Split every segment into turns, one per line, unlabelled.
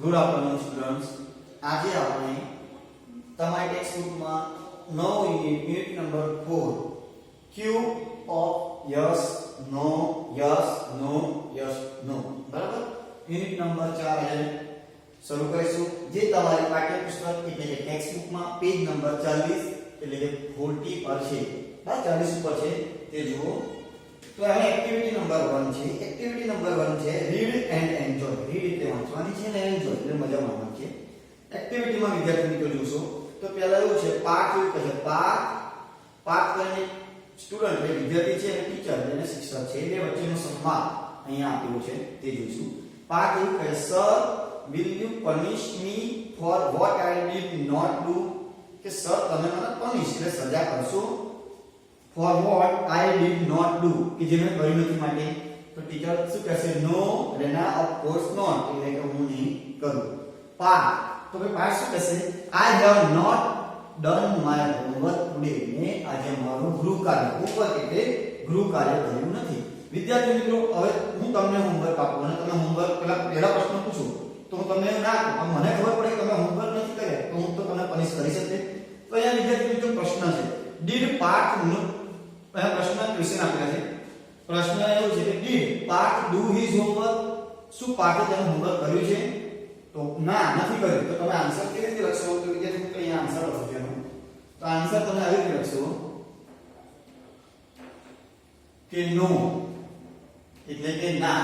Good afternoon students. આજે આપણે તમારી ટેક્સ્ટબુક માં 9 unit number 4 Q of yes no yes no yes no બરાબર યુનિટ નંબર 4 છે શરૂ કરીશું. જે તમારી પાઠ્યપુસ્તક એટલે કે ટેક્સ્ટબુક માં પેજ નંબર 40 એટલે કે 40 પર છે. હા 40 ઉપર છે તે જુઓ. તો આ એક્ટિવિટી નંબર 1 છે. એક્ટિવિટી નંબર 1 છે રીડ એન્ડ એન્જોય. રીડ એટલે વાંચવાની છે ને એન્જોય એટલે મજા માણવાની છે. એક્ટિવિટીમાં વિદ્યાર્થી મિત્રો જોશો તો પહેલા એવું છે પાઠ એવું કહે છે પાઠ કરીને સ્ટુડન્ટ એટલે વિદ્યાર્થી છે અને ટીચર એટલે શિક્ષક છે બે વચ્ચેનો સંવાદ અહીંયા આપેલો છે તે જોઈશું. પાઠ એવું કહે sir will you punish me for what I did not do. કે સર તમે મને પનિશ એટલે સજા કરશો for what I did not do કે જે મેં કર્યું નથી માટે. તો ટીચર શું કહેશે નો એટલે ના of course not એટલે કે હું નહીં કરું. પાઠ તો કે પાઠ શું કહેશે I have not done my homework today. મેં આજે મારું ગૃહ કાર્ય homework એટલે ગૃહ કાર્ય કર્યું નથી. વિદ્યાર્થી મિત્રો હવે હું તમને હોમવર્ક આપું અને તમે હોમવર્ક પહેલા પ્રશ્ન પૂછો તો હું તમને ના કહું મને ખબર પડે કે તમે હોમવર્ક નથી કર્યા તો હું તો તમને પનિશ કરી શકતે. તો અહીંયા વિદ્યાર્થી મિત્રો પ્રશ્ન છે did પાર્થ નો પ્રશ્ન ક્વેશ્ચન આપેલા છે. પ્રશ્ન એવું છે કે did Parth do his homework. શું પાર્થે તેનું હોમવર્ક કર્યું છે તો ના નથી કર્યું. તો તમે આન્સર કેવી રીતે લખશો તો વિદ્યાર્થી મિત્રો અહીંયા આન્સર લખો તેનો. તો આન્સર તમે આવી રીતે લખશો કે નો એટલે કે ના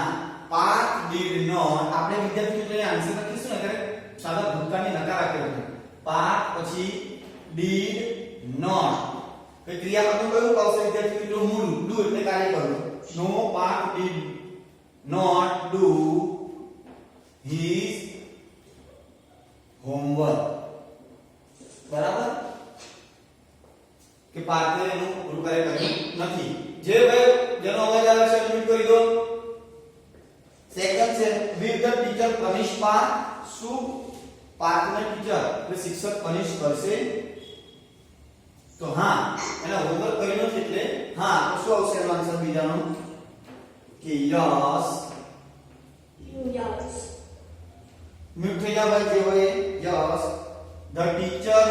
પાર્થ did not. આપણે વિદ્યાર્થી મિત્રો આન્સર લખીશું ને ત્યારે સાદા ભૂતકાળની નકાર આપેલો છે પાર્થ પછી did not કે ક્રિયાપદનું કયું આવશે વિદ્યાર્થી મિત્રો મૂળ do એટલે કાર્ય કરવું. નો Parth did not do his homework. બરાબર કે પાર્થે એનું ગૃહ કાર્ય કર્યું નથી. જે ભાઈ જેનો અવાજ આવે છે મ્યુટ કરી દો. સેકન્ડ છે will the teacher punish Parth. શું પાર્થને ટીચર એટલે શિક્ષક પનિશ કરશે તો હા એના હોમવર્ક કર્યું નથી એટલે હા તો શું આવશે એનો આન્સર બીજાનો કે યસ. મ્યુટ થઈ જા ભાઈ જે હોય yes the teacher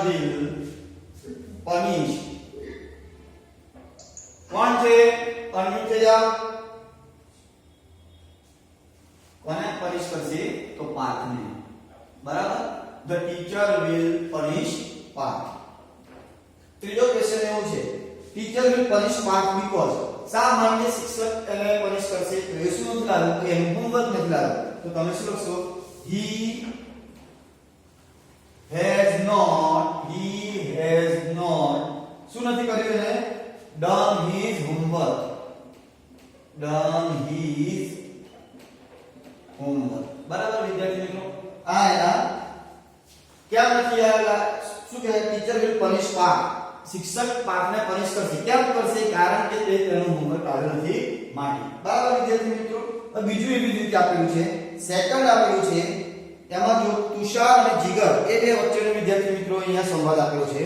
will punish. કોણ છે અનમ્યુટ થઈ જા. કોને પનિશ કરશે તો પાર્થને. બરાબર the teacher will punish Parth. ત્રીજો ક્વેશ્ચન એવો છે teacher will punish Parth because. શા માટે શિક્ષક એને પનિશ કરશે તો એ શું નથી લાવ્યું કે એનું હોમવર્ક નથી લાવ્યું. તો તમે શું લખશો he has not શું નથી કર્યું એને done his homework. બરાબર વિદ્યાર્થી મિત્રો આ એના કેમ નથી આવેલા શું કહે ટીચર વિલ પનિશ પાર્થ. શિક્ષક પાર્થને પનિશ કરશે કેમ કરશે કારણ કે તે તેનું હોમવર્ક આવ્યો નથી માટે. બરાબર વિદ્યાર્થી મિત્રો બીજું એવી રીતે આપેલું છે સેકન્ડ આપેલું છે એમાં જો તુષાર અને જીગર એ બે વચ્ચેનો વિદ્યાર્થી મિત્રો અહીંયા સંવાદ આપેલો છે.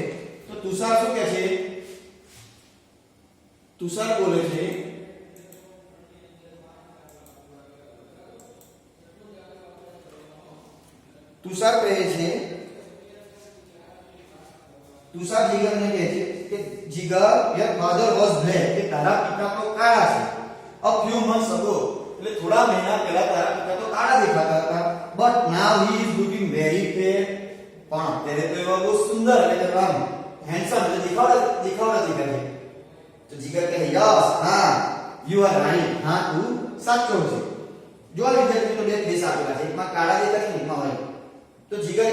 તો તુષાર શું કહે છે તુષાર બોલે છે તુષાર કહે છે તુષાર જીગરને કહે છે કે જીગર your father was black. કે તારા પિતા તો કાળા છે. a few months ago એટલે થોડા મહિના પહેલા તારા પિતા તો કાળા દેખાતા હતા but now he is looking very fair. પણ અત્યારે તો એવા બહુ સુંદર એટલે આમ હેન્ડસમ એટલે દેખાવડા દેખાય. તો જીગર કહે યસ હા you are right. હા તું સાચો છે. જો આ વિદ્યાર્થી તો બે ફેસ આપેલા છે એકમાં કાળા દેખાય છે એકમાં વ્હાઈટ. તો જીગર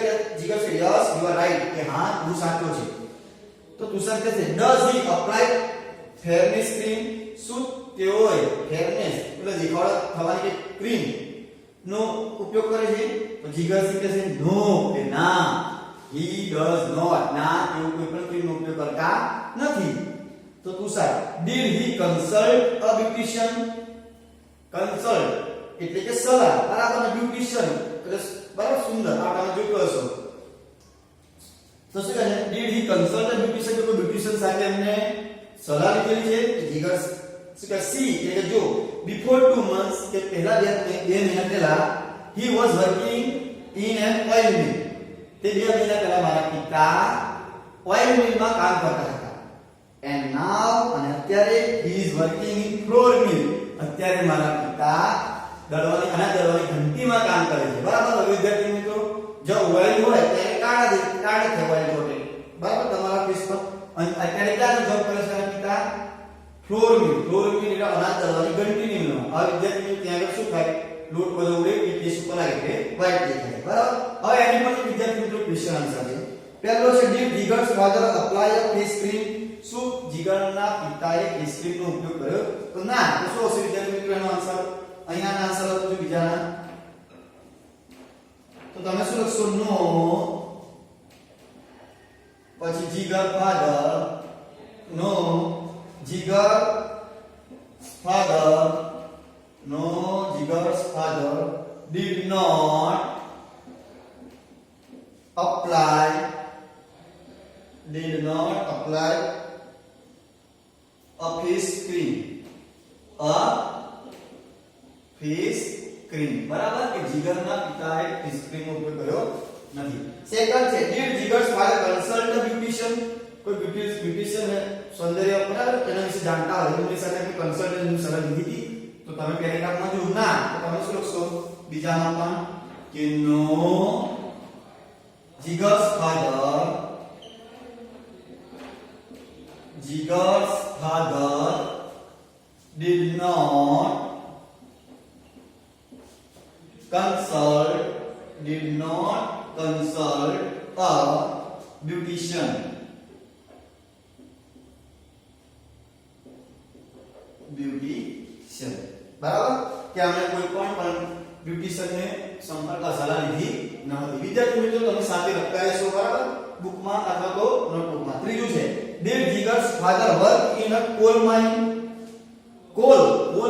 છે યસ યુ આર રાઈટ કે હા તું સાચો છે. તો તુષાર કહે છે does he apply fairness cream. શું તેઓએ ફેરનેસ એટલે દેખાવડા થવાની કે ક્રીમ નો ઉપયોગ કરે છે. તો જીગર કહે છે નો કે ના હી ડઝ નોટ. ના તેઓ કોઈ પણ ક્રીમનો ઉપયોગ કરતા નથી. તો Tushar did he consult a beautician. Consult એટલે કે સલાહ બરાબર બ્યુટિશિયન એટલે બરાબર સુંદર આ તમે જોયું હશો. તો શું કહે did he consult a beautician. તો બ્યુટિશિયન સાથે એમને સલાહ લીધેલી છે. જીગર શું કે સી એટલે જો before 2 months કે પહેલા બે મહિના પહેલા he was working in an oil mill. તે 2 મહિના પહેલા મારા પિતા ઓઇલ મિલમાં કામ કરતા હતા. and now અને અત્યારે he is working in flour mill. અત્યારે મારા પિતા દળવાની ઘંટીમાં કામ કરે છે. બરાબર. હવે વિદ્યાર્થી મિત્રો જો ઓઇલ હોય ત્યારે કાળા થવાય જોડે. બરાબર. તમારા કેસ પર અને અત્યારે ક્યાં જોબ કરે છે પિતા? ફ્લોર મિલ. ફ્લોર મિલ એટલે અનાજ દળવાની ઘંટીની મિલ. આ વિદ્યાર્થી ત્યાં આગળ શું થાય? લોટ બધો ઉડે એ કેસ ઉપર આવી કે વ્હાઈટ દેખાય. બરાબર. હવે એની પર વિદ્યાર્થી મિત્રો ક્વેશ્ચન આન્સર છે. પહેલો છે did Jigar's father apply a face cream. શું જીગરના પિતાએ ફેસ ક્રીમ નો ઉપયોગ કર્યો? તો ના. તો શું હશે વિદ્યાર્થી મિત્રો એનો આન્સર? અહીંયાના આન્સર હતો બીજાના. તો તમે શું લખશો? નો. પછી Jigar father. No Jigar father. No Jigar's father did not apply a face cream. બરાબર. કે જીગરના પિતાએ ફેસ ક્રીમ નો ઉપયોગ કર્યો નથી. સેકન્ડ છે did Jigar's father consult a beautician. કોઈ બ્યુટિશિયન સૌંદર્ય બરાબર તેના વિશે જાણતા હોય એમની સાથે કન્સલ્ટેશન સલાહ લીધી હતી. તો તમે પેરેગ્રાફમાં જો ના તો તમે શું લખશો? બીજામાં પણ કે નો Jigar's father did not consult a beautician. બરાબર. કે આપણે કોઈ પણ બ્યુટિશિયન ને સંપર્ક સલાહ લીધી ન હતી. વિદ્યાર્થી મિત્રો તમે સાથે લખતા રહેશો. બરાબર. બુકમાં અથવા તો નોટબુકમાં. ત્રીજું છે did Jigar's father work in a coal mine. Coal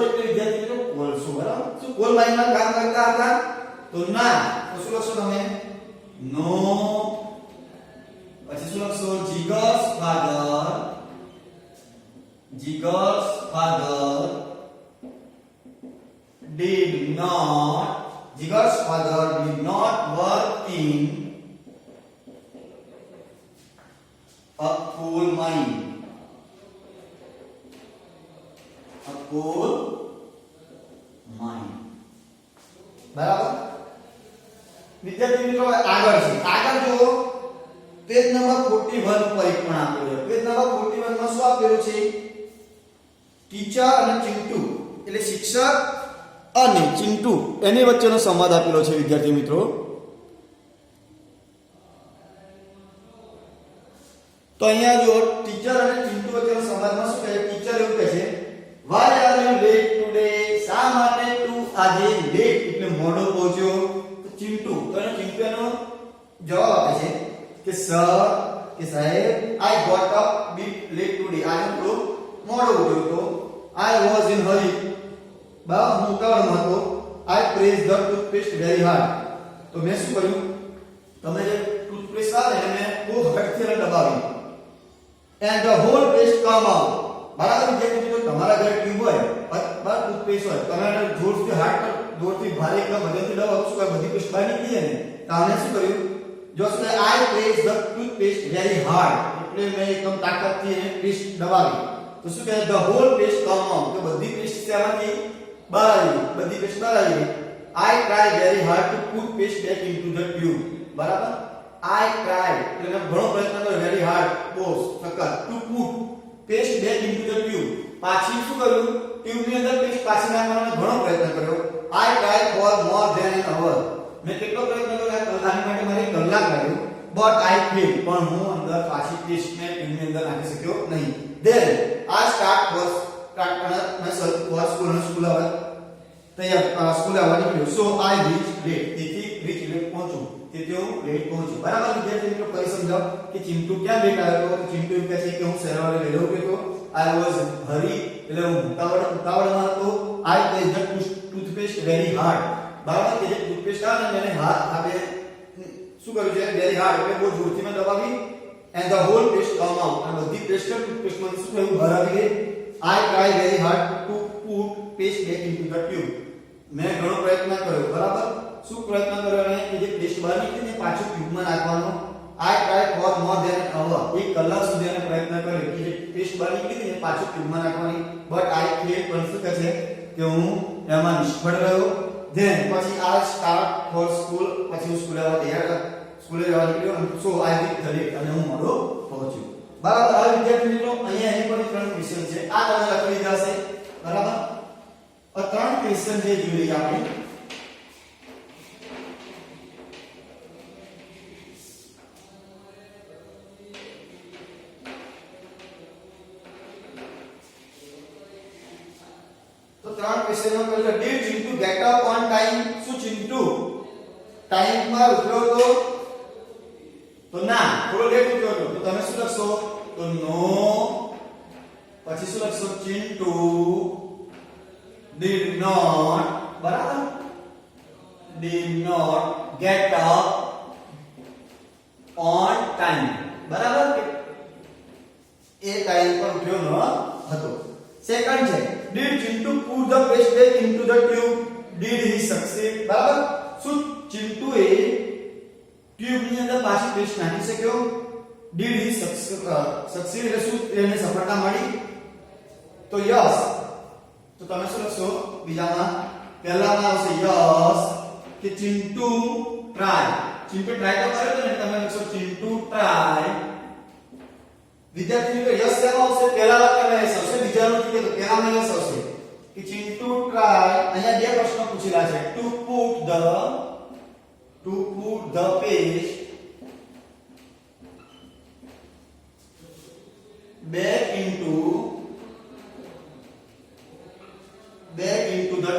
એટલે વિદ્યાર્થી મિત્રો કોલસો. બરાબર. શું કોલ માઇનમાં કામ કરતા હતા? તો ના. તો શું લખશો તમે? નો. પછી શું લખશો? Jigar's father did not work in a coal mine. બરાબર. વિદ્યાર્થી મિત્રો આગળ છે. આગળ જુઓ પેજ નંબર 41 ઉપર એક પણ આપેલું છે. પેજ નંબર 41 માં શું આપેલું છે? ટીચર અને ચિંટુ એટલે શિક્ષક અને ચિંટુ એની વચ્ચેનો સંવાદ આપેલો છે વિદ્યાર્થી મિત્રો. તો અહીંયા જો ટીચર અને ચિંટુ વચ્ચેનો સંવાદમાં શું કહે છે? ટીચર એવું કહે છે why are you late today? શા માટે તું આજે લેટ એટલે મોડો પહોંચ્યો? તો ચિંટુ એનો જવાબ આપે છે કે સર કે સાહેબ I got up bit late today. આજે થોડો મોડો ઉઠ્યો તો. I was in hurry. હું ઉતાવળમાં હતો. I pressed the toothpaste very hard. તો મેં શું કર્યું? તમે જે ટૂથપેસ્ટ આવે એને મેં ખૂબ હળથી દબાવી. And the whole paste come out. બરાબર. જે મિત્રો તમારા ઘરે ટ્યુબ હોય અથવા ટૂથપેસ્ટ હોય તમે જોરથી હાથ જોરથી ભારે કે વજનથી દબાવો તો શું બધી પેસ્ટ બહાર નીકળી જાય ને. તો આને શું કર્યું? જો શું I pressed the toothpaste very hard એટલે મેં એકદમ તાકાતથી એને પેસ્ટ દબાવી. તો શું કહે? the whole paste come out. તો બધી પેસ્ટ ત્યાંથી બહાર આવી. બધી પેસ્ટ બહાર આવી. I tried very hard to put paste back into the tube. બરાબર. I tried એટલે મેં ઘણો પ્રયત્ન કર્યો very hard બોસ સખત to put paste back into the tube. પાછી શું કર્યું? ટ્યુબ ની અંદર પેસ્ટ પાછી નાખવાનો ઘણો પ્રયત્ન કર્યો. I tried for more than an hour. મેં કેટલો પ્રયત્ન કર્યો? આની માટે મારે કલાક લાગ્યો. but I failed. પણ હું અંદર પાછી પેસ્ટ ને ટ્યુબ ની અંદર નાખી શક્યો નહીં. then I start was school આવવા નીકળ્યો. so I reached late. તેથી reach late પહોંચું. તેથી હું લેટ પહોંચ્યો. બરાબર. વિદ્યાર્થી મિત્રો ફરી સમજાવ કે ચિંટુ ક્યાં લેટ આવ્યો? તો ચિંટુ એમ કહે છે કે હું સવારે વહેલો ઉઠ્યો. I was hurry એટલે હું ઉતાવળમાં હતો. I pressed the toothpaste very hard. બરાબર. કે જે ટૂથપેસ્ટ આવે ને એને હાથ આપે શું કર્યું છે? very hard એટલે બહુ જોરથી મેં દબાવી. and the whole paste come out. આ બધી પેસ્ટ ટૂથપેસ્ટ માંથી શું થયું? બહાર આવી ગઈ. I try very hard to put paste back into the tube. મેં ઘણો પ્રયત્ન કર્યો બરાબર શું પ્રયત્ન કર્યો અને કે જે પેસ્ટ બહાર નીકળીને પાછું ટ્યુબમાં નાખવાનો I try for more than an hour એક કલાક સુધી એને પ્રયત્ન કર્યો કે જે પેસ્ટ બહાર નીકળીને પાછું ટ્યુબમાં નાખવાની but I failed પણ શું કહે છે કે હું એમાં નિષ્ફળ રહ્યો then પછી I start for school પછી હું સ્કૂલે જવા નીકળ્યો so I reached the late અને હું મોડો પહોંચ્યો બરાબર આ વિદ્યાર્થી મિત્રો અહીંયા અહીં પણ ત્રણ ક્વેશ્ચન છે આ તમે લખી લીધા છે બરાબર આ ત્રણ ક્વેશ્ચન જે જોઈ લઈએ આપણે તો ત્રણ ક્વેશ્ચન નો પહેલો did Chintu get up on time શું ચિંટુ ટાઈમ પર ઉઠ્યો તો ના થોડો લેટ ઉઠ્યો તો તમે શું લખશો તો નો પછી શું લખશો ચિંટુ did not બરાબર did not get up on time બરાબર એ ટાઈમ પર ઉઠ્યો ન હતો સેકન્ડ છે did Chintu put the paste back into the tube did he succeed બરાબર શું ચિંટુ એ ટ્યુબ ની અંદર પાછી પેસ્ટ નાખી શક્યો did he succeed એટલે શું એને સફળતા મળી તો યસ તો તમે શું લખશો બીજામાં પહેલામાં આવશે યસ કે ચિંટુ ટ્રાય ચિંટુ ટ્રાય તો કર્યો ને તમે લખશો ચિંટુ ટ્રાય વિદ્યાર્થી મિત્રો યસ કેમ આવશે પહેલા વાક્યમાં યસ આવશે બીજાનું કે તો પહેલામાં યસ આવશે કે ચિંટુ ટ્રાય અહીંયા બે પ્રશ્નો પૂછેલા છે two put the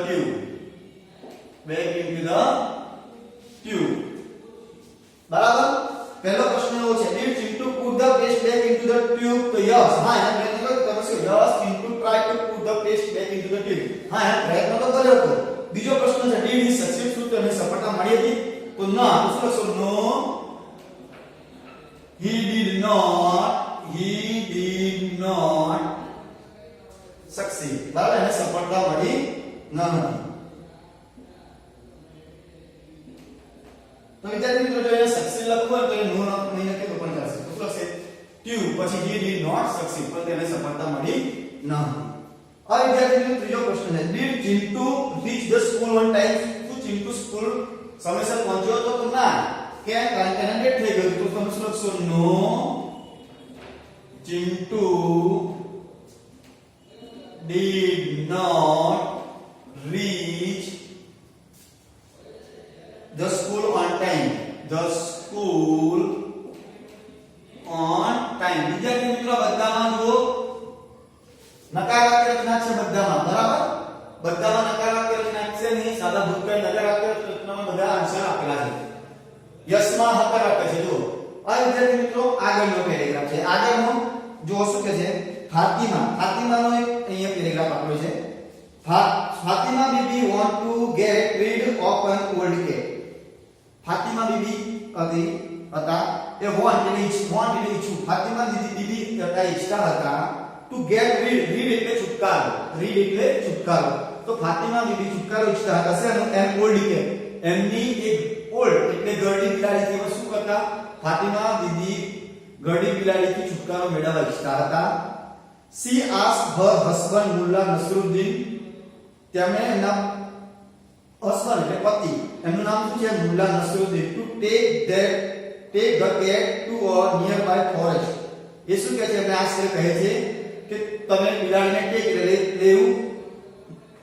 paste back into the tube બરાબર પહેલો પ્રશ્ન એવો છે did Chintu put the paste back into the tube તો યસ હા એના પ્રયત્ન કર્યો તમે શું yes Chintu try to put the paste back into the tube હા એના પ્રયત્ન તો કર્યો હતો બીજો પ્રશ્ન છે did he succeed શું તેને સફળતા મળી હતી તો ના તો શું લખશો નો he did not succeed બરાબર એને સફળતા મળી ન હતી તો વિદ્યાર્થી મિત્રો જો એને સક્સીડ લખવું હોય તો એ નો નહીં લખે તો પણ ચાલશે તો શું લખશે ટ્યુબ પછી he did not succeed પણ તેને સફળતા મળી ન હતી આ વિદ્યાર્થી મિત્રો ત્રીજો પ્રશ્ન છે did Chintu reach the school on time શું ચિંટુ સ્કૂલ સમયસર પહોંચ્યો હતો તો ના કેમ કારણ કે એને લેટ થઈ ગયું તો તમે શું લખશો નો Chintu did not reach the school on time વિદ્યાર્થી મિત્રો બધામાં જુઓ નકારાત્મક રચના છે બધામાં બરાબર બધામાં નકારાત્મક રચના છે નહીં સાદા ભૂતકાળ નકારાત્મક રચનામાં બધા આન્સર આપેલા છે યસમાં હકારાત્મક છે જો આ વિદ્યાર્થી મિત્રો આગળનો પેરેગ્રાફ છે આગળનો જો શું કહે છે ફાતિમાનો એક અહીંયા પેરેગ્રાફ આપેલો છે Fatima Bibi want to get rid of an old cat Fatima Bibi હતા એ want એટલે ઈચ્છું ફાતિમા બીબી હતા ઈચ્છતા હતા to get rid એટલે છુટકારો તો ફાતિમા બીબી છુટકારો ઈચ્છતા હતા શેનો an old cat એમની એક ઓલ્ડ એટલે ઘરડી બિલાડીથી શું કરતા ફાતિમા બીબી ઘરડી બિલાડીથી છુટકારો મેળવવા ઈચ્છતા હતા she asked her husband Mullah Nasruddin તેમણે એમના હસબન્ડ એટલે પતિ એમનું નામ શું છે Mulla Nasruddin to take the cat to a nearby forest એ શું કહે છે એમને આ કહે છે કે તમે બિલાડીને ટેક લેવું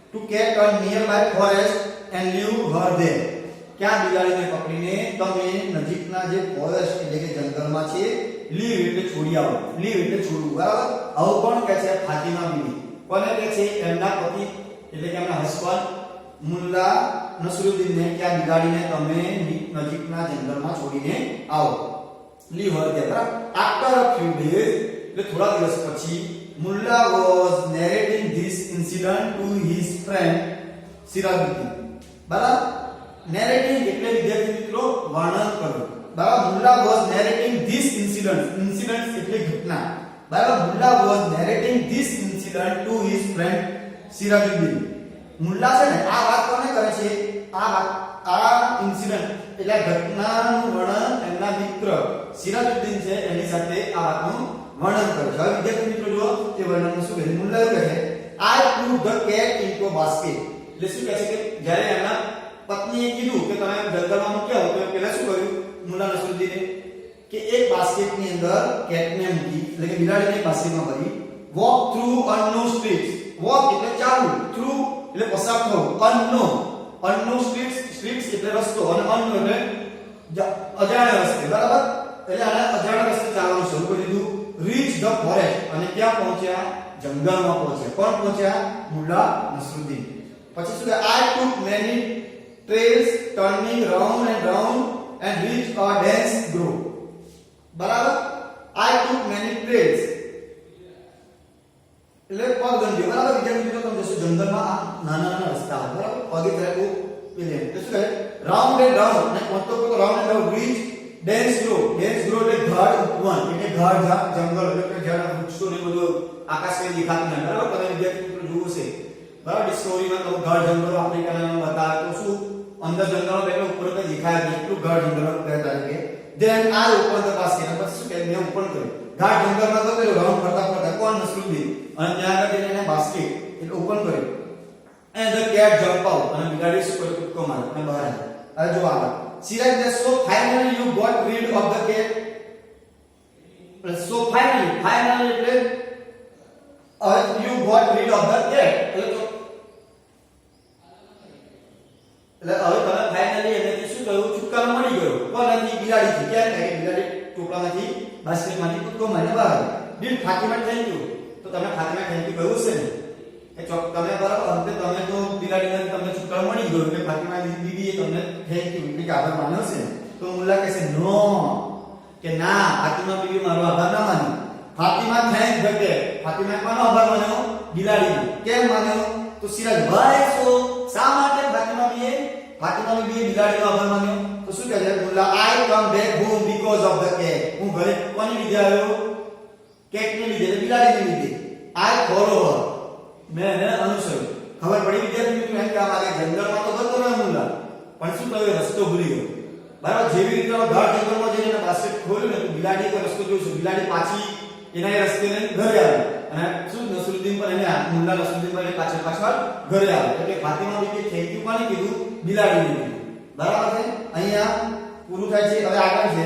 to cat a nearby forest and leave her there ક્યાં બિલાડીને પકડીને તમે નજીકના જે ફોરેસ્ટ એટલે કે જંગલમાં છે લીવ એટલે છોડી આવો લીવ એટલે છોડવું બરાબર આવું કોણ કહે છે ફાતિમા બીબી કોને કહે છે એમના પતિ એટલે કે એમના હસબન્ડ મુલ્લા નસરુદ્દીનને ક્યાં બિલાડીને તમે નજીકના જંગલમાં છોડીને આવો લીવ હર ધેર બરાબર આફ્ટર અ ફ્યુ ડેઝ એટલે થોડા દિવસ પછી Mulla was narrating this incident to his friend Sirajuddin બરાબર નેરેટિંગ એટલે વિદ્યાર્થી મિત્રો વર્ણન કરવું બરાબર Mulla was narrating this incident એટલે ઘટના બરાબર. Mulla was narrating this incident to his friend Sirajuddin. Mulla છે ને આ વાત કોને કરે છે? આ ઇન્સિડન્ટ એટલે ઘટનાનું વર્ણન એમના મિત્ર સિરાજુદ્દીન છે એની સાથે આ વાતનું વર્ણન કરે છે. હવે વિદ્યાર્થી મિત્રો જુઓ તે વર્ણનમાં શું કહે છે? મુલ્લા કહે છે I put the cat into a basket. એટલે શું કહે છે કે જ્યારે એમના પત્નીએ કીધું કે તમે જંગલમાં મૂકી આવો તો પહેલા શું કર્યું મુલ્લા નસરુદ્દીને કે એક બાસ્કેટની અંદર કેટને મૂકી એટલે કે બિલાડીને બાસ્કેટમાં ભરી walk through unknown streets. walk એટલે ચાલવું, through એટલે પસાર થવું, unknown streets એટલે રસ્તો અને unknown એટલે અજાણ્યા રસ્તે. બરાબર. એટલે આને અજાણ્યા રસ્તે ચાલવાનું શરૂ કરી દીધું. reach the forest અને ક્યાં પહોંચ્યા? જંગલમાં પહોંચ્યા. કોણ પહોંચ્યા? મુલ્લા નસરુદ્દીન. પછી શું કે I took many trails turning round and reached a dense grove. બરાબર. I took many trails એટલે પગદંડીઓ. બરાબર. વિદ્યાર્થી મિત્રો તમે જોશો જંગલમાં આ નાના રસ્તા બરાબર પગે ચાલવું એટલે તો શું કહે રાઉન્ડ અને round and reach dense grove એટલે ગાઢ ઉપવન એટલે ગાઢ જંગલ એટલે કે જ્યાં વૃક્ષો ને બધું આકાશમાં દેખાતું નથી. બરાબર. તમે વિદ્યાર્થી મિત્રો જોવું છે બરાબર ડિસ્કવરીમાં તો ગાઢ જંગલો આફ્રિકાના બતાવે તો શું અંદર જંગલો એટલે ઉપર કઈ દેખાય નહીં એટલું ગાઢ જંગલો કહેતા કે then I opened the basket. પછી શું કે મેં ઓપન કર્યું ગાઢ જંગલમાં તો પેલો રાઉન્ડ ફરતા કોણ નસરુદ્દીન અને ત્યાં આગળ એને બાસ્કેટ એટલે ઓપન કર્યું and the cat jumped out અને બિલાડી શું કર્યું કૂદકો માર્યો અને બહાર આવી. હવે જો આગળ સિરાજ ને so finally you got rid of the cat. so finally એટલે you got rid of the cat એટલે તો એટલે હવે તમે ફાઇનલી એને શું કહ્યું છુટકારો મળી ગયો કોનાથી? બિલાડીથી. ક્યાં કે બિલાડી ટોપલામાંથી બાસ્કેટમાંથી કૂદકો મારીને બહાર આવી. Did Fatima thank you. તો તમે ફાતિમા થેન્ક યુ કહ્યું છે ને એ તમે બરાબર અંતે તમે તો બિલાડીને તમને છુટકારો મળી ગયો એટલે ફાતિમા દીદીએ તમને થેન્ક યુ એટલે કે આભાર માન્યો છે. તો મુલ્લા કહે છે નો કે ના ફાતિમા બીબી મારો આભાર ના માન્યો. Fatima thank the cat. ફાતિમાએ કોનો આભાર માન્યો? બિલાડીનો. કેમ માન્યો? તો સિરાજ ભાઈ સો શા માટે ફાતિમા બીબીએ બિલાડીનો આભાર માન્યો? તો શું કહે છે Mulla I come back home because of the cat. હું ઘરે કોની લીધે આવ્યો? કેટને લીધે એટલે બિલાડીને લીધે. I follow her. મેં એને અનુસર્યું. ખબર પડી વિદ્યાર્થી મિત્રો એમ કે આ માગે જંગલમાં તો ગતો રહ્યો મુલ્લા પણ શું થયું રસ્તો ભૂલી ગયો. બરાબર. જેવી રીતે ગાઢ જંગલમાં જઈને એને બાસ્કેટ ખોલ્યું ને તો બિલાડી કોઈ રસ્તો જોઈશું બિલાડી પાછી એના એ રસ્તે લઈને ઘરે આવી અને શું નસરુદ્દીન પર એને મુલ્લા નસરુદ્દીન પર પાછળ ઘરે આવે એટલે ફાતિમા બીબી થેન્ક યુ કોને કીધું? બિલાડીને કીધું. બરાબર છે. અહીંયા પૂરું થાય છે. હવે આગળ છે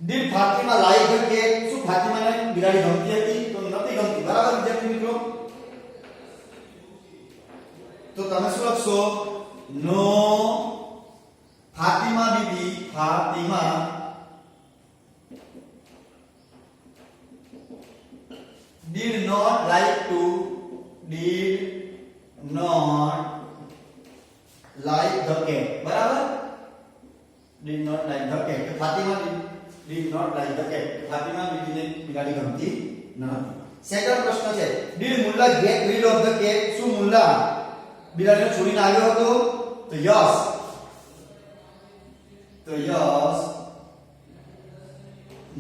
did Fatima like the cat. શું ફાતિમાને બિલાડી ગમતી હતી? તો નથી ગમતી. બરાબર વિદ્યાર્થી મિત્રો. તો તમે શું લખશો? નો Fatima did not like the cat. બરાબર. did not like the cat. Fatima did not like the cat. Fatima બીબીને બિલાડી ગમતી નથી. સેકન્ડ પ્રશ્ન છે did Mulla get rid of the cat. શું મુલ્લા બિલાડીને છોડીને આવ્યો હતો? તો યસ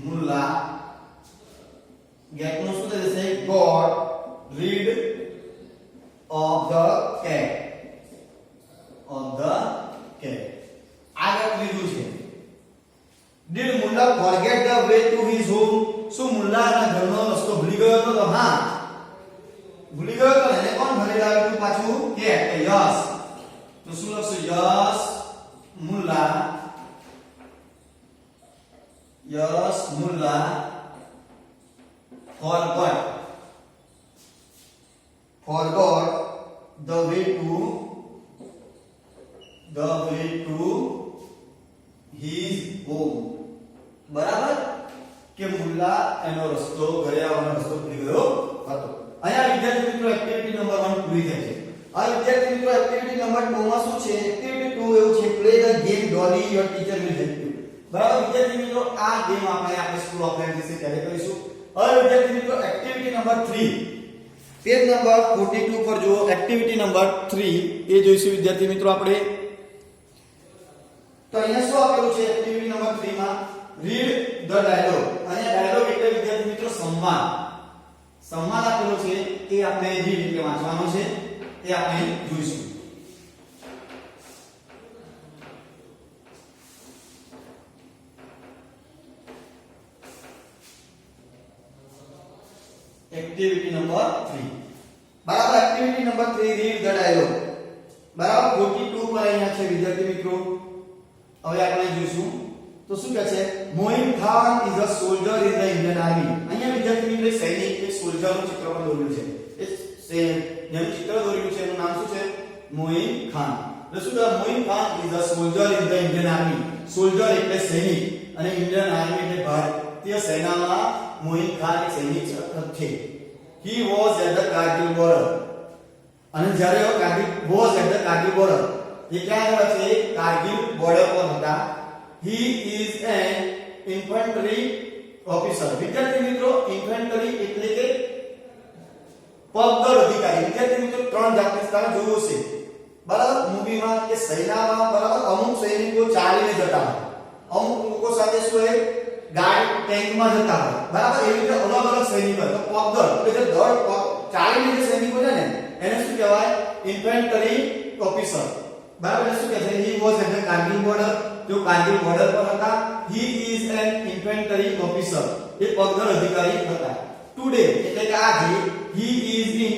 મુલ્લા get નું શું થશે? got rid of the cat. આગળ લીધું છે did Mulla forget the way to his home. શું મુલ્લા એના ઘરનો રસ્તો ભૂલી ગયો હતો? તો હા ભૂલી ગયો હતો. એને કોણ ઘરે લાવ્યું પાછું? cat. યસ. તો શું લખશું? Yes Mulla forgot the way to his home. બરાબર કે મુલ્લા એનો રસ્તો ઘરે આવવાનો રસ્તો ભૂલી ગયો હતો. અહીંયા વિદ્યાર્થી મિત્રો એક્ટિવિટી નંબર 1 પૂરી થઈ છે. આ વિદ્યાર્થી મિત્રો એક્ટિવિટી નંબર 2 માં શું છે? એક્ટિવિટી 2 એવું છે play the game dolly your teacher will help you. બરાબર વિદ્યાર્થી મિત્રો આ ગેમ આપણે સ્કૂલ ઓફલાઈન વિશે ત્યારે કરીશું. હવે વિદ્યાર્થી મિત્રો એક્ટિવિટી નંબર 3 પેજ નંબર 42 પર જુઓ. એક્ટિવિટી નંબર 3 એ જોઈશું વિદ્યાર્થી મિત્રો આપણે. તો અહીંયા શું આપેલું છે એક્ટિવિટી નંબર 3 માં રીડ ધ ડાયલોગ. અહીંયા ડાયલોગ એટલે વિદ્યાર્થી મિત્રો મિત્રો સંવાદ સંવાદ આપેલો છે એ આપણે જે રીતે વાંચવાનો છે એ આપણે જોઈશું. એક્ટિવિટી નંબર 3 બરાબર. Activity number 3 read the dialogue બરાબર. 42 પર અહીંયા છે વિદ્યાર્થી મિત્રો. હવે આપણે જોઈશું તો શું કહે છે, Moin Khan is a soldier in the Indian army. અહીંયા વિદ્યાર્થી મિત્રો સૈનિક એક સોલ્જર નું ચિત્ર પણ દોરેલું છે. એ જેનું ચિત્ર દોરેલું છે એનું નામ શું છે, મોઇન ખાન. એટલે શું કહે, Moin Khan is a soldier in the Indian army. Soldier એટલે સૈનિક અને ઇન્ડિયન આર્મી એટલે ભારતીય સેનામાં મોઇન ખાન એક સૈનિક છે. He was at the Kargil border. અને જ્યારે Kargil was at the Kargil border, એ ક્યાં આગળ છે, કારગિલ બોર્ડર પર હતા. He is an infantry officer. વિદ્યાર્થી મિત્રો ઇન્ફેન્ટ્રી એટલે કે પગદળ અધિકારી. વિદ્યાર્થી મિત્રો ત્રણ જાતની તમે જોયું છે બરાબર મૂવીમાં કે સેનામાં બરાબર અમુક સૈનિકો ચાલીને જતા હોય, અમુક લોકો સાથે શું હોય ગાડી ટેન્કમાં જતા હોય બરાબર. એવી રીતે અલગ અલગ સૈનિકો તો પગદળ એટલે જે દળ ચાલીને જે સૈનિકો છે ને એને શું કહેવાય, ઇન્ફેન્ટ્રી ઓફિસર બરાબર. એટલે શું કહે છે, he was at the Kargil border. જો કારગિલ બોર્ડર પર હતા. he is an infantry officer. એ પગદળ અધિકારી હતા. ટુડે એટલે કે આજે he is in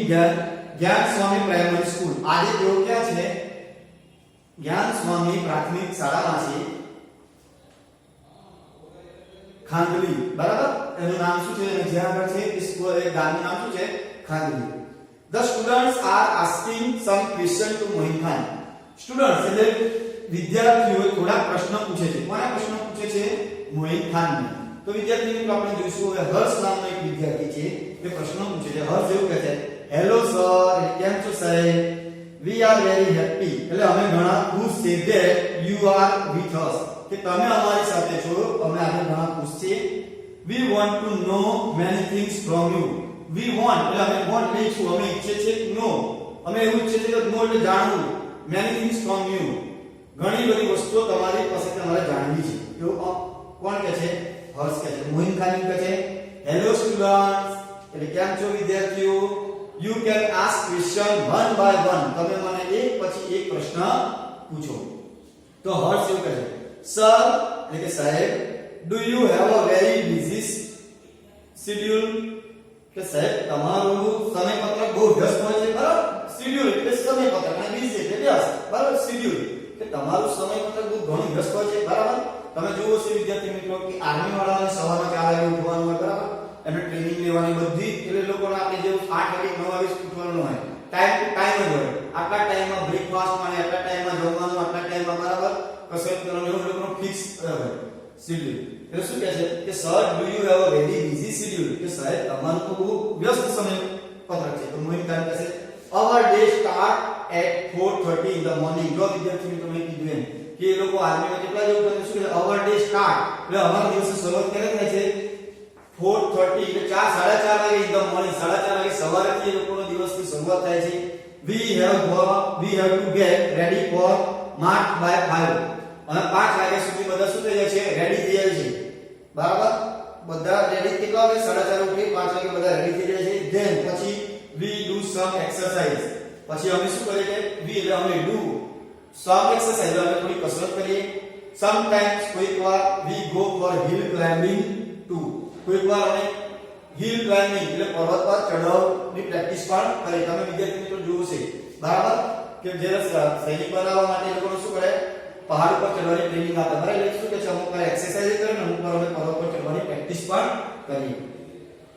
જ્ઞાન સ્વામી પ્રાઇમરી સ્કૂલ. આજે તેઓ ક્યાં છે, જ્ઞાન સ્વામી પ્રાથમિક શાળામાં છે, ખાંડલી બરાબર. એનું નામ શું છે, જ્યાં આગળ છે એ સ્કૂલ એ ગામનું નામ શું છે, ખાંડલી. The students are asking some question to Moin Khan. Students એટલે વિદ્યાર્થીઓ થોડા પ્રશ્ન પૂછે છે. કોના પ્રશ્ન પૂછે છે, મોઇન ખાનને. તો વિદ્યાર્થી મિત્રો આપણે જોઈશું હવે હર્ષ નામનો એક વિદ્યાર્થી છે એ પ્રશ્ન પૂછે છે. હર્ષ એવું કહે છે, હેલો સર, કેમ છો સાહેબ? We are very happy. એટલે અમે ઘણા ખુશ છે that you are with us. કે તમે અમારી સાથે છો, અમે આજે ઘણા ખુશ છીએ. We want to know many things from you. We want એટલે અમે want એટલે શું, અમે ઈચ્છે છે know, અમે એવું ઈચ્છે છે કે know એટલે જાણવું, many things from you. ઘણી બધી વસ્તુઓ તમારી પાસેથી અમારે જાણવી છે. એવું કોણ કહે છે, હર્ષ કહે છે. મોઇન ખાન કહે છે, હેલો સ્ટુડન્ટ્સ એટલે કેમ છો વિદ્યાર્થીઓ? You can ask question one by one. તમે મને એક પછી એક પ્રશ્ન પૂછો. તો હર્ષ એવું કહે છે, સર એટલે કે સાહેબ, do you have a very busy schedule. કે સાહેબ તમારું સમયપત્રક બહુ વ્યસ્ત હોય છે બરાબર. શેડ્યુલ એટલે સમયપત્રક અને બિઝી એટલે વ્યસ્ત બરાબર. શેડ્યુલ કે તમારું સમયપત્રક બહુ ઘણું વ્યસ્ત હોય છે બરાબર. તમે જુઓ છો વિદ્યાર્થી મિત્રો કે આર્મી વાળાને સવારમાં 4 વાગે ઉઠવાનું હોય બરાબર. એમને ટ્રેનિંગ લેવાની બધી એટલે લોકોને આપણે જેવું 8 વાગે 9 વાગે ઉઠવાનું હોય, ટાઈમ ટુ ટાઈમ જ હોય. આટલા ટાઈમમાં બ્રેકફાસ્ટ માં, આટલા ટાઈમમાં જમવાનું, આટલા ટાઈમમાં બરાબર કસરત કરવાનું, એવું લોકોનું ફિક્સ હોય શેડ્યુલ. એટલે શું કહે છે કે sir do you have a very busy schedule. કે સાહેબ તમારું તો બહુ વ્યસ્ત સમયપત્રક છે. તો મોઇન ખાન કહે છે, our day start at 4:30 in the morning. જો વિદ્યાર્થી મિત્રો મેં કીધું એમ કે એ લોકો આર્મીમાં કેટલા જેવું કરે, શું કહે, our day start એટલે અમારા દિવસની શરૂઆત ક્યારે થાય છે, 4:30 એટલે 4:30 વાગે in the morning, 4:30 વાગે સવારેથી એ લોકોનો દિવસની શરૂઆત થાય છે. we have to get ready for march by 5. અને 5 વાગ્યા સુધી બધા શું થઈ જાય છે, રેડી થઈ જાય છે બરાબર. બધા રેડી કેટલા વાગે, 4:30 ઉઠી 5 વાગે બધા રેડી થઈ જાય છે. ધેન પછી we do some exercise. પછી અમે શું કરીએ કે we એટલે અમે do some exercise એટલે અમે થોડી કસરત કરીએ. sometimes કોઈકવાર we go for hill climbing too. કોઈકવાર અમે hill climbing એટલે પર્વત પર ચઢવાની પ્રેક્ટિસ પણ કરીએ. તમે વિદ્યાર્થી મિત્રો જોયું છે બરાબર કે જ્યારે સૈનિક બનાવવા માટે લોકો શું કરે, પહાડ પર ચઢવાની ટ્રેનિંગ આપે બરાબર. એટલે શું કે છે, અમુક વાર એક્સરસાઇઝ કરે ને અમુક વાર અમે પર્વત પર ચઢવાની પ્રેક્ટિસ પણ કરીએ.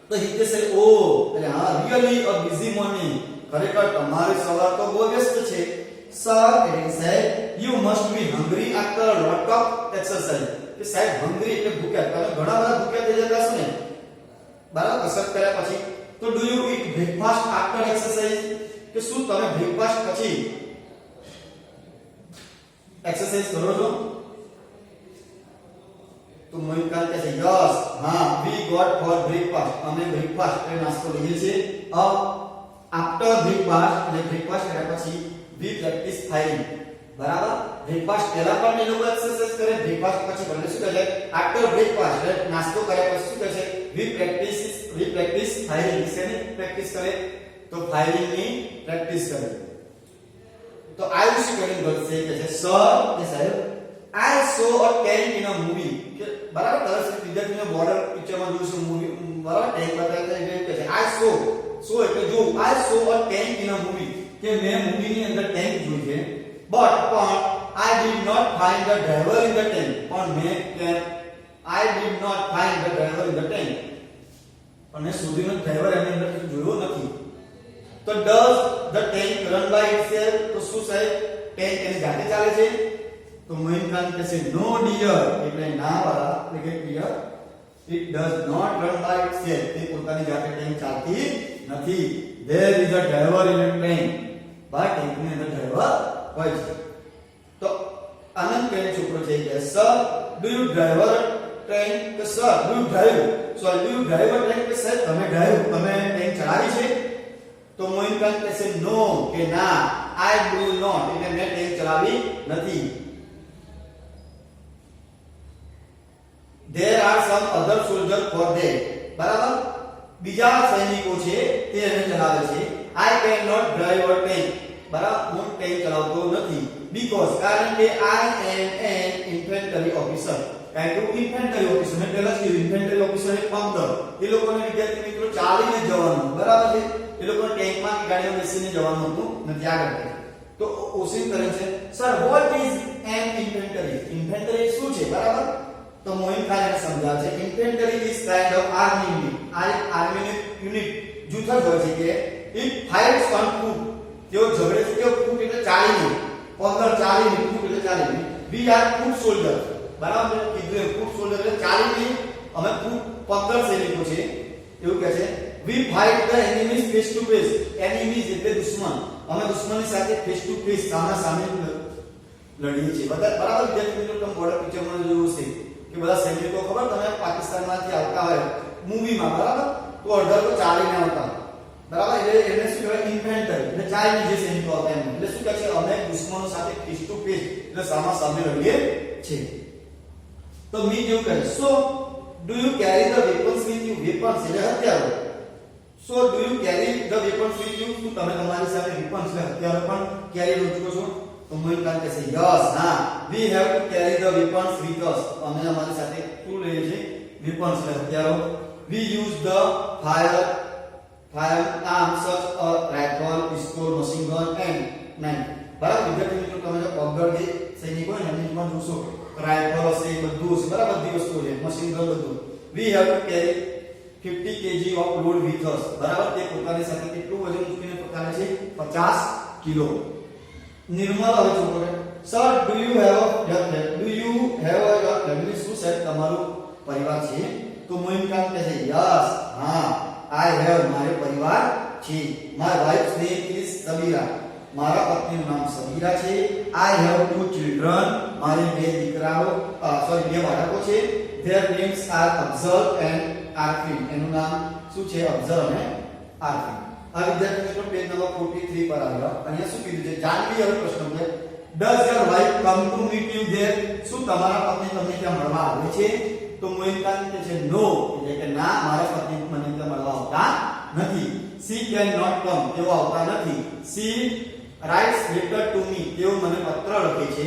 તો he said, oh એટલે હા, really a busy morning. ખરેખર તમારી સવાર તો બહુ વ્યસ્ત છે. sir એટલે સાહેબ, you must be hungry after a lot of exercise. કે સાહેબ hungry એટલે ભૂખ્યા, તમે ઘણા બધા ભૂખ્યા થઈ જતા છો ને બરાબર કસરત કર્યા પછી. તો do you eat breakfast after exercise. કે શું તમે બ્રેકફાસ્ટ પછી એક્સરસાઇઝ કરો છો? તો મોઇન ખાન કહે છે, યસ હા, we got for breakfast. અમે બ્રેકફાસ્ટ એટલે નાસ્તો લઈએ છીએ. આફ્ટર બ્રેકફાસ્ટ એટલે બ્રેકફાસ્ટ કર્યા પછી we practice firing બરાબર. બ્રેકફાસ્ટ પહેલા પણ એ લોકો એક્સરસાઇઝ કરે, બ્રેકફાસ્ટ પછી એટલે શું કહે છે, આફ્ટર બ્રેકફાસ્ટ એટલે નાસ્તો કર્યા પછી શું કહે છે, we वी प्रैक्टिस फायरिंग से प्रैक्टिस करे तो फायरिंग ની પ્રેક્ટિસ કરે તો આયુષ કરીને બોલશે કે છે સર કે સાહેબ I saw a tank in a movie કે બરાબર તરસ વિદ્યાર્થીને બોર્ડર પિક્ચરમાં જોયું છે મૂવી બરાબર ટેન્ક બતાવતા એટલે કે છે I saw એટલે જો I saw a tank in a movie કે મેં મૂવીની અંદર ટેન્ક જોઈ છે પણ I did not find the driver in the tank પણ મેં I did not find the driver in the tank પણ મેં શોધ્યો ડ્રાઈવર એની અંદર જોયો નથી તો does the tank run by itself તો શું સાહેબ ટેન્ક એની જાતે ચાલે છે તો મોહિનખાન કહે છે નો ડિયર એટલે ના વાળા એટલે કે clear it does not run by itself તે પોતાની જાતે ટેન્ક ચાલતી નથી there is a driver in a train but ટેન્કની અંદર ડ્રાઈવર હોય છે તો આનંદ કહે છોકરો છે કે sir do you driver train કે sir do you drive do you driver train કે સર તમે ટ્રેન ચલાવી છે તો મોહિનખાન કહે છે નો કે ના I do not એટલે મેં ટ્રેન ચલાવી નથી there are some other soldiers for there બરાબર બીજા સૈનિકો છે તે એને ચલાવે છે I cannot drive a tank બરાબર હું ટ્રેન ચલાવતો નથી because કારણ કે I am an infantry officer કારણ કે infantry officer મેં પહેલા જ કીધું infantry officer એક પંદર એ લોકોને વિદ્યાર્થી મિત્રો ચાલીને જવાનું બરાબર છે એ લોકોને ટેન્કમાં કે ગાડીમાં બેસીને જવાનું હતું નથી આગળ તો ઓસિન કરે છે sir what is an infantry શું છે બરાબર તો મોહિનખાન એને સમજાવે છે infantry is kind of army unit આ એક આર્મી યુનિટ જૂથ જ હોય છે કે it fights on foot તેઓ ઝઘડે છે કે ફૂટ એટલે ચાલીને પગર ચાલીને ફૂટ એટલે ચાલીને we are foot soldiers બરાબર કીધું ફૂટ સોલ્જર એટલે ચાલીને અમે ફૂટ પગર સૈનિકો છે એવું કહે છે we fight the enemies face to face enemies એટલે દુશ્મન અમે દુશ્મનની સાથે face to face સામે સામે લડીએ છીએ બરાબર વિદ્યાર્થી મિત્રો તમે બોર્ડર પિક્ચરમાં જોયું છે કે બધા સૈનિકો ખબર તમે પાકિસ્તાનમાંથી આવતા હોય મૂવીમાં બરાબર તો અડધા તો ચાલીને આવતા બરાબર એટલે એને શું કહેવાય ઇન્ફેન્ટ્રી એટલે ચાલીને જે સૈનિકો આવતા એમ એટલે શું કહે છે અમે દુશ્મનો સાથે ફેસ ટુ ફેસ એટલે સામા સામે લડીએ છીએ તો મી જેવું કહે સો do you carry the weapons with you weapons એટલે હથિયારો સો do you carry the weapons with you શું તમે તમારી સાથે વેપન્સ એટલે હથિયારો પણ કેરી કરી શકો છો તો મોહિનખાન કહે છે યસ હા we have to carry the weapons with us અમે અમારી સાથે શું લઈએ છીએ વેપન્સ એટલે હથિયારો we use the firearms such as rifle pistol machine gun and knife બરાબર વિદ્યાર્થી મિત્રો તમે જો પગડ જે સૈનિકો હોય ને એમાં જોશો રાઇફલ હશે બધું હશે બરાબર બધી વસ્તુઓ છે મશીન ગન બધું we have to carry 50 kg of load with us બરાબર તે પોતાની સાથે કેટલું વજન ઉચકીને પોતાને છે 50 કિલો નિર્મલ હવે છોકરો sir do you have a family શું સાહેબ તમારું પરિવાર છે તો મોહિનખાન કહે છે યસ હા આઈ હેવ મારો પરિવાર છે માય વાઇફ્સ નેમ ઇઝ સબીરા મારા પત્નીનું નામ સબીરા છે આઈ હેવ ટુ ચિલ્ડ્રન મારે બે બાળકો છે their names are Afzal and Arfeen એનું નામ શું છે અફઝલ અને આરફીન આ વિદ્યાર્થી મિત્રો પેજ નંબર 43 પર આવ્યા અહીંયા શું કીધું છે જાનવી હવે પ્રશ્ન છે does your wife come to meet you there શું તમારા પત્ની તમને ત્યાં મળવા આવે છે તો મોહિનખાન કહે છે નો એટલે કે ના મારા પત્ની મને ત્યાં મળવા આવતા નથી she cannot come તેઓ આવતા નથી she writes letter to me તેઓ મને પત્ર લખે છે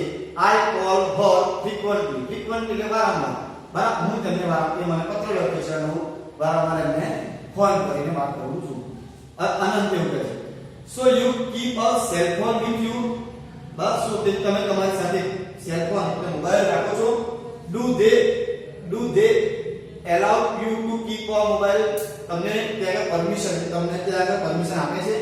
I call her frequently એટલે વારંવાર બરાબર હું તેમને વારંવાર મને પત્ર લખે છે અને હું વારંવાર એમને ફોન કરીને વાત કરું છું અનંત એવું કહે છે so you keep a cell phone with you બસ શું તમે તમારી સાથે સેલ ફોન એટલે મોબાઈલ રાખો છો do they allow you to keep a mobile તમને ત્યાં પરમિશન તમને ત્યાં પરમિશન આપે છે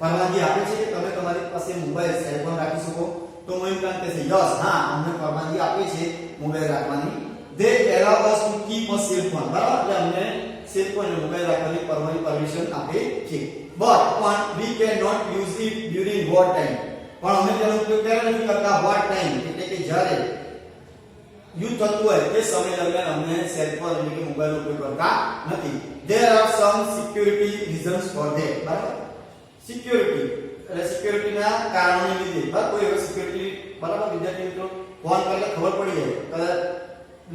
પરવાનગી આપે છે કે તમે તમારી પાસે મોબાઈલ સેલ ફોન રાખી શકો તો મોહિનખાન કહે છે યસ હા અમને પરવાનગી આપે છે મોબાઈલ રાખવાની they allow us to keep a cell phone બરાબર એટલે અમને સેલ ફોન અને મોબાઈલ રાખવાની પરમિશન આપે છે but we cannot use it during war time પણ અમે તેનો ઉપયોગ ક્યારે નથી કરતા war time એટલે કે જ્યારે યુદ્ધ થતું હોય તે સમય દરમિયાન અમને સેલ ફોન એટલે કે મોબાઈલ ઉપયોગ કરતા નથી there are some security reasons for that બરાબર સિક્યોરિટી એટલે સિક્યોરિટીના કારણોને લીધે બરાબર કોઈ હવે સિક્યોરિટી બરાબર વિદ્યાર્થી મિત્રો ફોન કરે ખબર પડી જાય કદાચ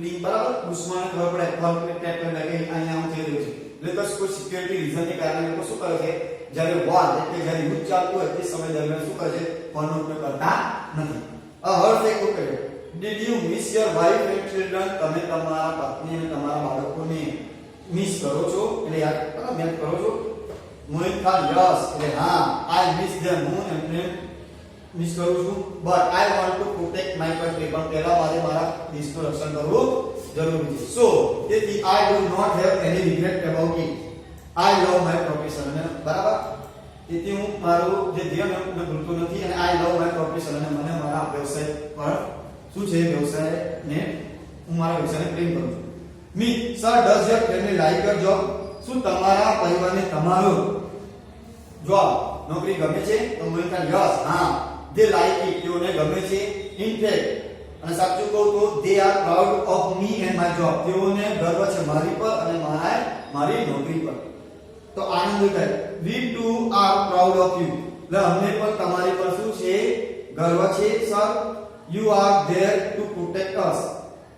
લિંક બરાબર દુશ્મનને ખબર પડે ફોન ટેપ કરીને કે અહીંયા હું થઈ રહ્યું છે એટલે કે કોઈ સિક્યુરિટી રીઝનને કારણે લોકો શું કરે છે, જ્યારે વોર એટલે જ્યારે યુદ્ધ ચાલતું હોય તે સમય દરમિયાન શું કરે છે, ફોનનો ઉપયોગ કરતા નથી. હર્ષ એક કહે, did you miss your wife and children? તમે તમારા પત્ની અને તમારા બાળકોને મિસ કરો છો, એટલે યાદ કરો છો? મોહિત ખાન, યસ, એટલે હા, આઈ મિસ ધેમ, હું એમને મિસ કરું છું, but I want to protect my country, પણ પહેલા મારે મારા દેશનું રક્ષણ કરવું જરૂરી છે. સો તેથી I do not have any regret about it. I love my profession. બરાબર, તેથી હું મારું જે ધ્યેય મેં ભૂલતો નથી, અને આઈ લવ માય પ્રોફેશન, અને મને મારા વ્યવસાય પર શું છે, વ્યવસાયને હું મારા વ્યવસાયને પ્રેમ કરું છું. Me, sir, does your family like your job? શું તમારા પરિવારને તમારો જોબ, નોકરી ગમે છે? તો મોહિત ખાન, યસ, હા, દે લાઈક ઇટ, તેઓને ગમે છે. ઇન ફેક્ટ, અને સાચું કહું તો they are proud of me and my job, તેઓને ગર્વ છે મારી પર અને મારી નોકરી પર. તો આનંદ થાય, we too are proud of you, એટલે અમને પણ તમારી પર શું છે, ગર્વ છે. Sir, you are there to protect us.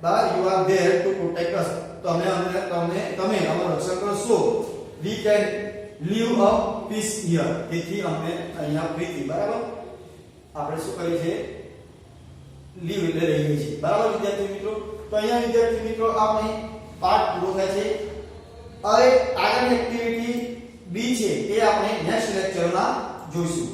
બરાબર, you are there to protect us, તમે અમારું રક્ષણ કરશો. We can live a peace here, તેથી અમે અહીંયા પ્રીતિ, બરાબર, આપણે શું કરીએ છીએ, લીવ એટલે રહીએ છીએ. બરાબર વિદ્યાર્થી મિત્રો, તો અહીંયા વિદ્યાર્થી મિત્રો આપણે પાઠ પૂરો થાય છે. હવે આગળની એક્ટિવિટી બી છે એ આપણે નેક્સ્ટ લેક્ચરમાં જોઈશું.